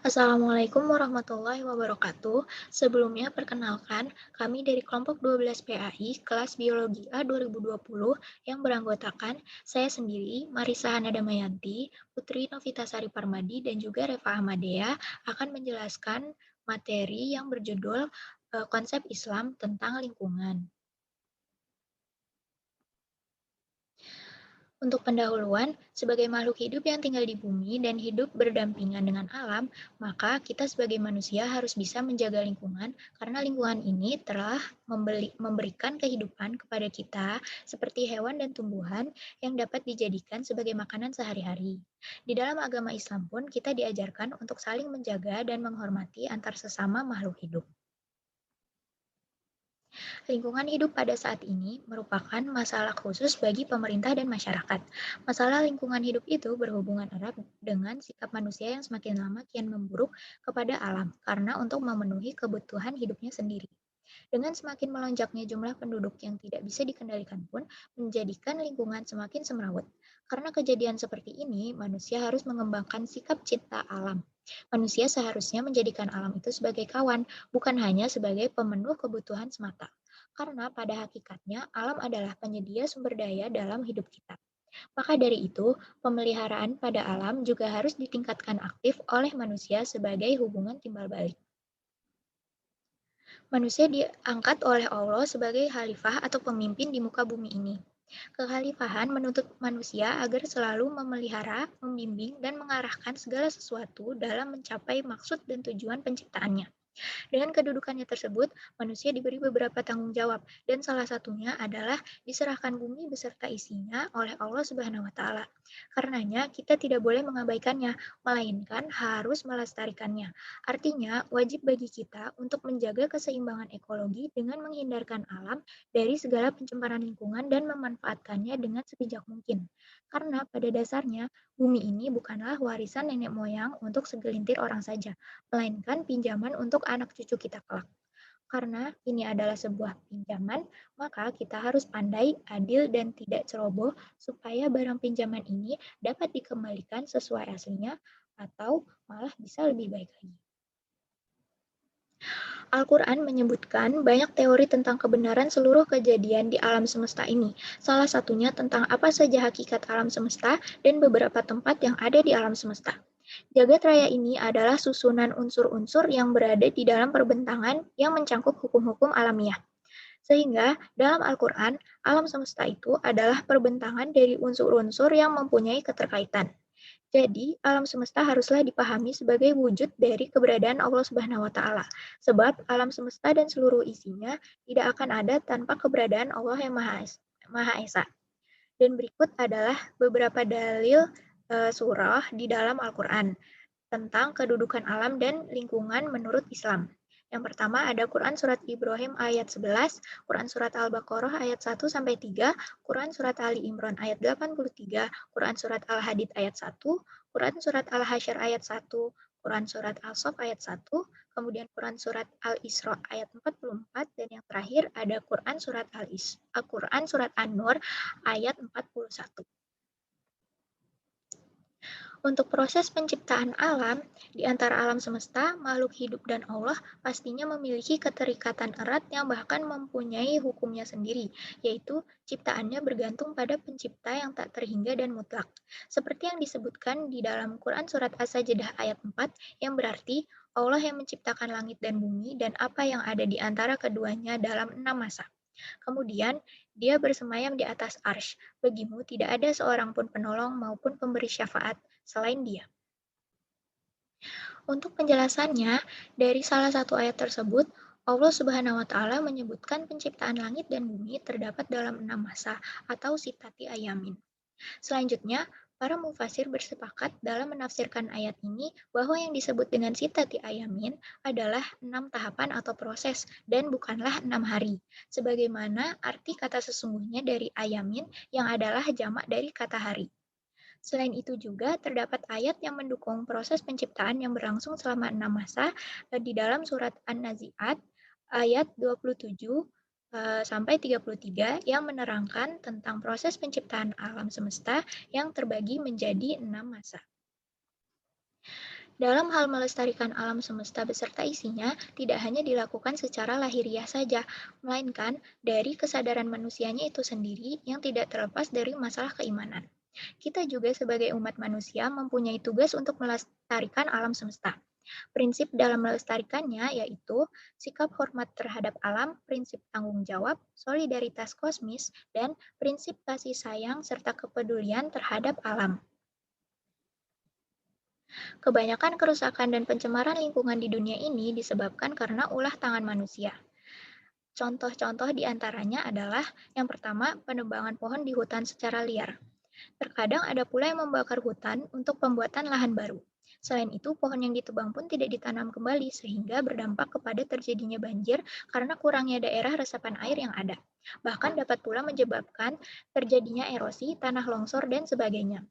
Assalamualaikum warahmatullahi wabarakatuh. Sebelumnya perkenalkan, kami dari kelompok 12 PAI kelas Biologi A 2020 yang beranggotakan saya sendiri, Marisa Hana Damayanti, Putri Novitasari Parmadi, dan juga Reva Ahmadea akan menjelaskan materi yang berjudul Konsep Islam tentang Lingkungan. Untuk pendahuluan, sebagai makhluk hidup yang tinggal di bumi dan hidup berdampingan dengan alam, maka kita sebagai manusia harus bisa menjaga lingkungan karena lingkungan ini telah memberikan kehidupan kepada kita seperti hewan dan tumbuhan yang dapat dijadikan sebagai makanan sehari-hari. Di dalam agama Islam pun kita diajarkan untuk saling menjaga dan menghormati antar sesama makhluk hidup. Lingkungan hidup pada saat ini merupakan masalah khusus bagi pemerintah dan masyarakat. Masalah lingkungan hidup itu berhubungan erat dengan sikap manusia yang semakin lama kian memburuk kepada alam karena untuk memenuhi kebutuhan hidupnya sendiri. Dengan semakin melonjaknya jumlah penduduk yang tidak bisa dikendalikan pun menjadikan lingkungan semakin semrawut. Karena kejadian seperti ini, manusia harus mengembangkan sikap cinta alam. Manusia seharusnya menjadikan alam itu sebagai kawan, bukan hanya sebagai pemenuh kebutuhan semata. Karena pada hakikatnya alam adalah penyedia sumber daya dalam hidup kita. Maka dari itu, pemeliharaan pada alam juga harus ditingkatkan aktif oleh manusia sebagai hubungan timbal balik. Manusia diangkat oleh Allah sebagai khalifah atau pemimpin di muka bumi ini. Kekhalifahan menuntut manusia agar selalu memelihara, membimbing, dan mengarahkan segala sesuatu dalam mencapai maksud dan tujuan penciptaannya. Dengan kedudukannya tersebut, manusia diberi beberapa tanggung jawab, dan salah satunya adalah diserahkan bumi beserta isinya oleh Allah Subhanahu wa Ta'ala. Karenanya, kita tidak boleh mengabaikannya, melainkan harus melestarikannya. Artinya, wajib bagi kita untuk menjaga keseimbangan ekologi dengan menghindarkan alam dari segala pencemaran lingkungan dan memanfaatkannya dengan sebijak mungkin. Karena pada dasarnya, bumi ini bukanlah warisan nenek moyang untuk segelintir orang saja, melainkan pinjaman untuk anak cucu kita kelak. Karena ini adalah sebuah pinjaman, maka kita harus pandai, adil, dan tidak ceroboh supaya barang pinjaman ini dapat dikembalikan sesuai aslinya atau malah bisa lebih baik lagi. Al-Quran menyebutkan banyak teori tentang kebenaran seluruh kejadian di alam semesta ini. Salah satunya tentang apa saja hakikat alam semesta dan beberapa tempat yang ada di alam semesta. Jagat raya ini adalah susunan unsur-unsur yang berada di dalam perbentangan yang mencangkup hukum-hukum alamiah. Sehingga dalam Al-Quran, alam semesta itu adalah perbentangan dari unsur-unsur yang mempunyai keterkaitan. Jadi, alam semesta haruslah dipahami sebagai wujud dari keberadaan Allah Subhanahu wa Ta'ala, sebab alam semesta dan seluruh isinya tidak akan ada tanpa keberadaan Allah yang Maha Esa. Dan berikut adalah beberapa dalil surah di dalam Al-Quran tentang kedudukan alam dan lingkungan menurut Islam. Yang pertama ada Quran Surat Ibrahim ayat 11, Quran Surat Al-Baqarah ayat 1 sampai 3, Quran Surat Ali Imran ayat 83, Quran Surat Al-Hadid ayat 1, Quran Surat Al-Hasyr ayat 1, Quran Surat Al-Sof ayat 1, kemudian Quran Surat Al-Isra ayat 44, dan yang terakhir ada Quran Surat An-Nur ayat 41. Untuk proses penciptaan alam, di antara alam semesta, makhluk hidup dan Allah pastinya memiliki keterikatan erat yang bahkan mempunyai hukumnya sendiri, yaitu ciptaannya bergantung pada pencipta yang tak terhingga dan mutlak. Seperti yang disebutkan di dalam Quran Surat As-Sajdah ayat 4, yang berarti Allah yang menciptakan langit dan bumi dan apa yang ada di antara keduanya dalam 6 masa. Kemudian, dia bersemayam di atas arsy. Bagimu tidak ada seorang pun penolong maupun pemberi syafaat selain dia. Untuk penjelasannya, dari salah satu ayat tersebut, Allah Subhanahu wa Ta'ala menyebutkan penciptaan langit dan bumi terdapat dalam 6 masa atau sitati ayamin. Selanjutnya, para mufasir bersepakat dalam menafsirkan ayat ini bahwa yang disebut dengan sitati ayamin adalah 6 tahapan atau proses dan bukanlah 6 hari. Sebagaimana arti kata sesungguhnya dari ayamin yang adalah jamak dari kata hari. Selain itu juga terdapat ayat yang mendukung proses penciptaan yang berlangsung selama 6 masa di dalam surat An-Nazi'at ayat 27 sampai 33 yang menerangkan tentang proses penciptaan alam semesta yang terbagi menjadi 6 masa. Dalam hal melestarikan alam semesta beserta isinya, tidak hanya dilakukan secara lahiriah saja, melainkan dari kesadaran manusianya itu sendiri yang tidak terlepas dari masalah keimanan. Kita juga sebagai umat manusia mempunyai tugas untuk melestarikan alam semesta. Prinsip dalam melestarikannya yaitu sikap hormat terhadap alam, prinsip tanggung jawab, solidaritas kosmis, dan prinsip kasih sayang serta kepedulian terhadap alam. Kebanyakan kerusakan dan pencemaran lingkungan di dunia ini disebabkan karena ulah tangan manusia. Contoh-contoh di antaranya adalah yang pertama, penebangan pohon di hutan secara liar. Terkadang ada pula yang membakar hutan untuk pembuatan lahan baru. Selain itu, pohon yang ditebang pun tidak ditanam kembali sehingga berdampak kepada terjadinya banjir karena kurangnya daerah resapan air yang ada. Bahkan dapat pula menyebabkan terjadinya erosi, tanah longsor, dan sebagainya.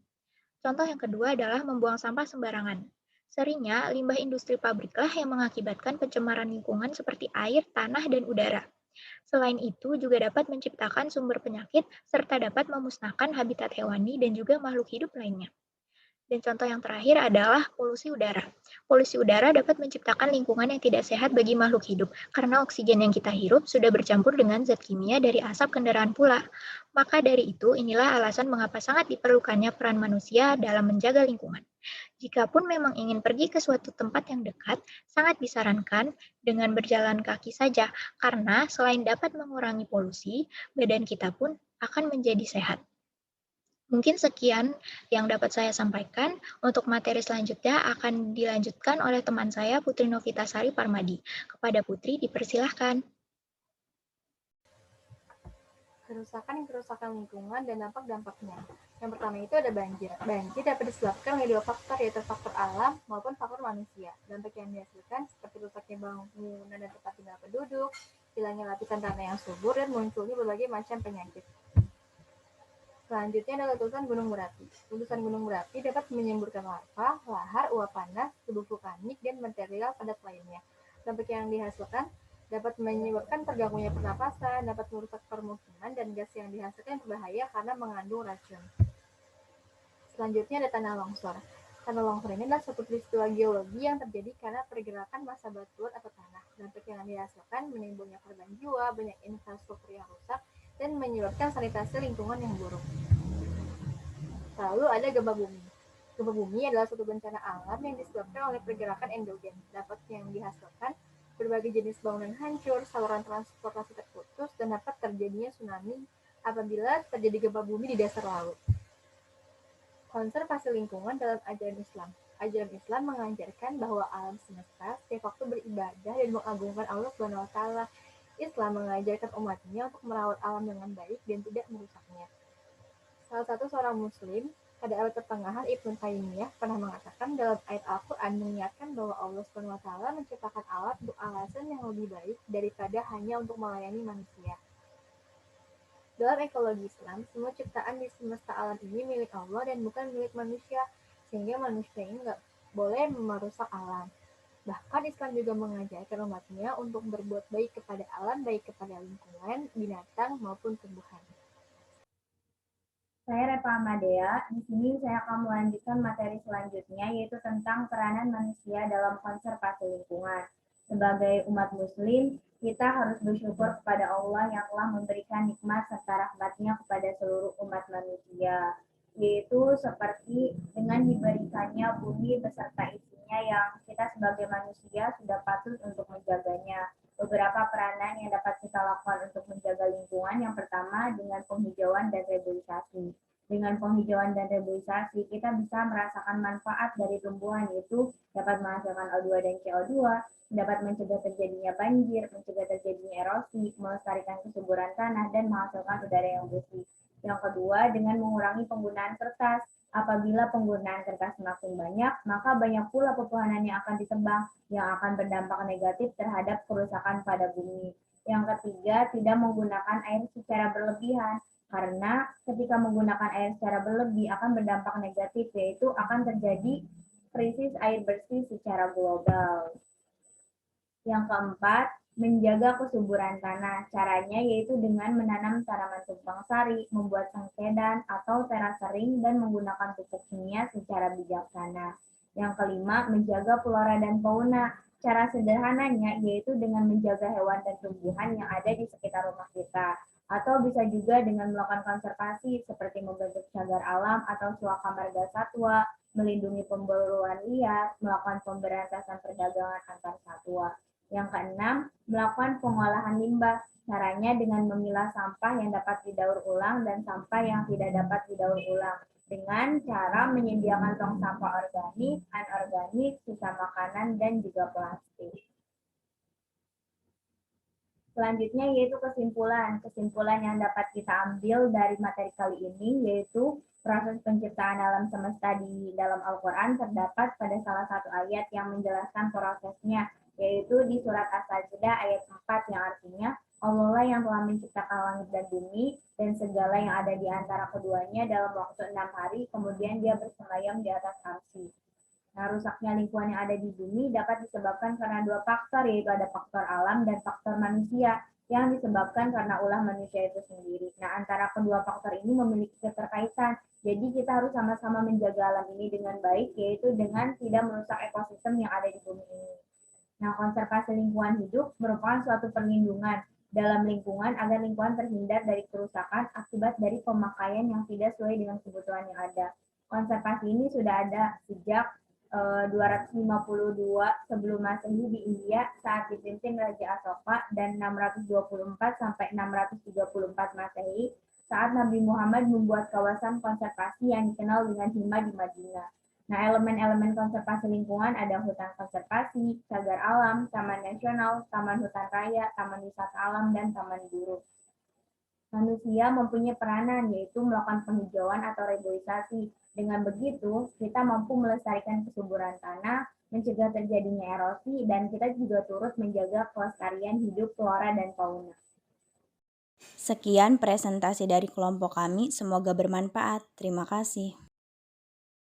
Contoh yang kedua adalah membuang sampah sembarangan. Seringnya, limbah industri pabriklah yang mengakibatkan pencemaran lingkungan seperti air, tanah, dan udara. Selain itu, juga dapat menciptakan sumber penyakit serta dapat memusnahkan habitat hewani dan juga makhluk hidup lainnya. Dan contoh yang terakhir adalah polusi udara. Polusi udara dapat menciptakan lingkungan yang tidak sehat bagi makhluk hidup karena oksigen yang kita hirup sudah bercampur dengan zat kimia dari asap kendaraan pula. Maka dari itu, inilah alasan mengapa sangat diperlukannya peran manusia dalam menjaga lingkungan. Jikapun memang ingin pergi ke suatu tempat yang dekat, sangat disarankan dengan berjalan kaki saja, karena selain dapat mengurangi polusi, badan kita pun akan menjadi sehat. Mungkin sekian yang dapat saya sampaikan. Untuk materi selanjutnya akan dilanjutkan oleh teman saya Putri Novitasari Parmadi. Kepada Putri dipersilahkan. Kerusakan lingkungan dan dampak-dampaknya. Yang pertama itu ada banjir. Banjir dapat disebabkan oleh dua faktor, yaitu faktor alam maupun faktor manusia. Dampak yang dihasilkan seperti rusaknya bangunan dan tempat tinggal penduduk, hilangnya lapisan tanah yang subur, dan munculnya berbagai macam penyakit. Selanjutnya adalah letusan gunung berapi. Letusan gunung berapi dapat menyemburkan lava, lahar, uap panas, tubuh vulkanik, dan material padat lainnya. Dampak yang dihasilkan dapat menyebabkan terganggunya pernapasan, dapat merusak permukiman, dan gas yang dihasilkan berbahaya karena mengandung racun. Selanjutnya ada tanah longsor. Tanah longsor ini adalah suatu peristiwa geologi yang terjadi karena pergerakan massa batuan atau tanah. Dampak yang dihasilkan menimbulnya korban jiwa, banyak infrastruktur yang rusak, dan menyebabkan sanitasi lingkungan yang buruk. Lalu ada gempa bumi. Gempa bumi adalah suatu bencana alam yang disebabkan oleh pergerakan endogen. Dapat yang dihasilkan berbagai jenis bangunan hancur, saluran transportasi terputus, dan dapat terjadinya tsunami apabila terjadi gempa bumi di dasar laut. Konservasi lingkungan dalam ajaran Islam. Ajaran Islam mengajarkan bahwa alam semesta setiap waktu beribadah dan mengagungkan Allah SWT. Islam mengajarkan umatnya untuk merawat alam dengan baik dan tidak merusaknya. Salah satu seorang muslim pada abad pertengahan Ibnu Taimiyah pernah mengatakan dalam ayat Al-Quran mengingatkan bahwa Allah SWT menciptakan alam untuk alasan yang lebih baik daripada hanya untuk melayani manusia. Dalam ekologi Islam, semua ciptaan di semesta alam ini milik Allah dan bukan milik manusia, sehingga manusia ini nggak boleh merusak alam. Bahkan Islam juga mengajarkan umatnya untuk berbuat baik kepada alam, baik kepada lingkungan, binatang, maupun tumbuhan. Saya Repa Amadea. Di sini saya akan melanjutkan materi selanjutnya, yaitu tentang peranan manusia dalam konservasi lingkungan. Sebagai umat muslim, kita harus bersyukur kepada Allah yang telah memberikan nikmat serta rahmatnya kepada seluruh umat manusia, yaitu seperti dengan diberikannya bumi beserta isinya yang kita sebagai manusia sudah patut untuk menjaganya. Beberapa peranan yang dapat kita lakukan untuk menjaga lingkungan, yang pertama dengan penghijauan dan reboisasi. Dengan penghijauan dan reboisasi, kita bisa merasakan manfaat dari tumbuhan, yaitu dapat menghasilkan O2 dan CO2, dapat mencegah terjadinya banjir, mencegah terjadinya erosi, melestarikan kesuburan tanah, dan menghasilkan udara yang bersih. Yang kedua, dengan mengurangi penggunaan kertas. Apabila penggunaan kertas semakin banyak, maka banyak pula pepohonan yang akan ditebang, yang akan berdampak negatif terhadap kerusakan pada bumi. Yang ketiga, tidak menggunakan air secara berlebihan, karena ketika menggunakan air secara berlebih akan berdampak negatif, yaitu akan terjadi krisis air bersih secara global. Yang keempat, menjaga kesuburan tanah. Caranya yaitu dengan menanam tanaman tumpang sari, membuat sengkedan atau teras sering, dan menggunakan pupuk kimia secara bijaksana. Yang kelima, menjaga flora dan fauna. Cara sederhananya yaitu dengan menjaga hewan dan tumbuhan yang ada di sekitar rumah kita. Atau bisa juga dengan melakukan konservasi seperti membentuk cagar alam atau suaka marga satwa, melindungi pemburuan liar, melakukan pemberantasan perdagangan antar satwa. Yang keenam, melakukan pengolahan limbah. Caranya dengan memilah sampah yang dapat didaur ulang dan sampah yang tidak dapat didaur ulang dengan cara menyediakan tong sampah organik, anorganik, sisa makanan, dan juga plastik. Selanjutnya yaitu kesimpulan. Kesimpulan yang dapat kita ambil dari materi kali ini yaitu proses penciptaan alam semesta di dalam Al-Quran terdapat pada salah satu ayat yang menjelaskan prosesnya, yaitu di surat As-Sajdah ayat 4 yang artinya Allah lah yang telah menciptakan langit dan bumi dan segala yang ada di antara keduanya dalam waktu 6 hari, kemudian dia bersemayam di atas arsy. Nah, rusaknya lingkungan yang ada di bumi dapat disebabkan karena dua faktor, yaitu ada faktor alam dan faktor manusia, yang disebabkan karena ulah manusia itu sendiri. Nah, antara kedua faktor ini memiliki keterkaitan. Jadi, kita harus sama-sama menjaga alam ini dengan baik, yaitu dengan tidak merusak ekosistem yang ada di bumi ini. Nah, konservasi lingkungan hidup merupakan suatu perlindungan dalam lingkungan agar lingkungan terhindar dari kerusakan akibat dari pemakaian yang tidak sesuai dengan kebutuhan yang ada. Konservasi ini sudah ada sejak 252 sebelum Masehi di India saat dipimpin Raja Asoka dan 624 sampai 634 Masehi saat Nabi Muhammad membuat kawasan konservasi yang dikenal dengan Hima di Madinah. Nah, elemen-elemen konservasi lingkungan ada hutan konservasi, cagar alam, taman nasional, taman hutan raya, taman wisata alam, dan taman guru. Manusia mempunyai peranan yaitu melakukan penghijauan atau reboisasi. Dengan begitu, kita mampu melestarikan kesuburan tanah, mencegah terjadinya erosi, dan kita juga turut menjaga kelestarian hidup flora dan fauna. Sekian presentasi dari kelompok kami, semoga bermanfaat. Terima kasih.